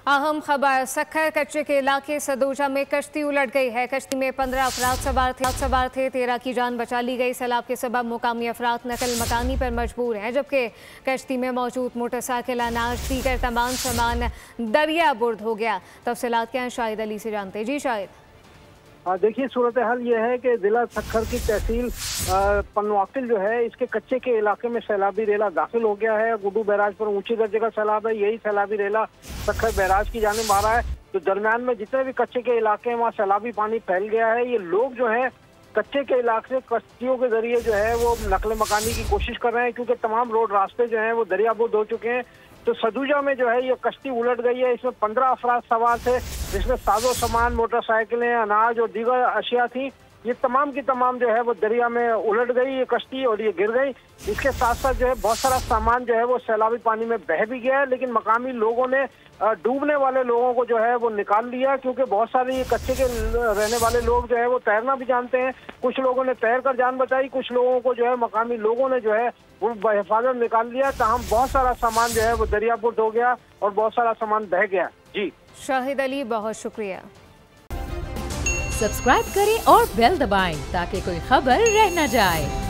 अहम खबर सक्खर कच्चे के इलाके सदोजा में कश्ती उलट गई है। कश्ती में 15 अफराद सवार थे। 13 की जान बचा ली गई। सैलाब के सबब मुकामी अफराद नकल मकानी पर मजबूर हैं, जबकि कश्ती में मौजूद मोटरसाइकिल, अनाज, दीगर तमाम सामान दरिया बुर्द हो गया। तफसीलात क्या हैं, शाहिद अली से जानते। जी शाहिद। देखिए, सूरत हाल ये है कि जिला सक्खर की तहसील पनवाकिल जो है, इसके कच्चे के इलाके में सैलाबी रेला दाखिल हो गया है। गुड्डू बैराज पर ऊंची दर्जे का सैलाब है। यही सैलाबी रेला सक्खर बैराज की जानिब आ रहा है। तो दरमियान में जितने भी कच्चे के इलाके हैं, वहाँ सैलाबी पानी फैल गया है। ये लोग जो है कच्चे के इलाके से कश्तियों के जरिए जो है वो नकल मकानी की कोशिश कर रहे हैं, क्योंकि तमाम रोड रास्ते जो हैं वो दरियाबुर्द हो चुके हैं। तो सदूजा में जो है ये कश्ती उलट गई है। इसमें 15 अफराद सवार थे, जिसमें साजो सामान, मोटरसाइकिलें, अनाज और दीगर अशिया थी। ये तमाम की तमाम जो है वो दरिया में उलट गई ये कश्ती और ये गिर गई। इसके साथ साथ जो है बहुत सारा सामान जो है वो सैलाबी पानी में बह भी गया है, लेकिन मकामी लोगों ने डूबने वाले लोगों को जो है वो निकाल लिया, क्योंकि बहुत सारे ये कच्चे के रहने वाले लोग जो है वो तैरना भी जानते हैं। कुछ लोगों ने तैर कर जान बचाई, कुछ लोगों को जो है मकामी लोगों ने जो है वो बहिफाजत निकाल लिया। ताहम बहुत सारा सामान जो है वो दरियाबुर्द हो गया और बहुत सारा सामान बह गया। जी शाहिद अली, बहुत शुक्रिया। सब्सक्राइब करें और बेल दबाएं ताकि कोई खबर रह न जाए।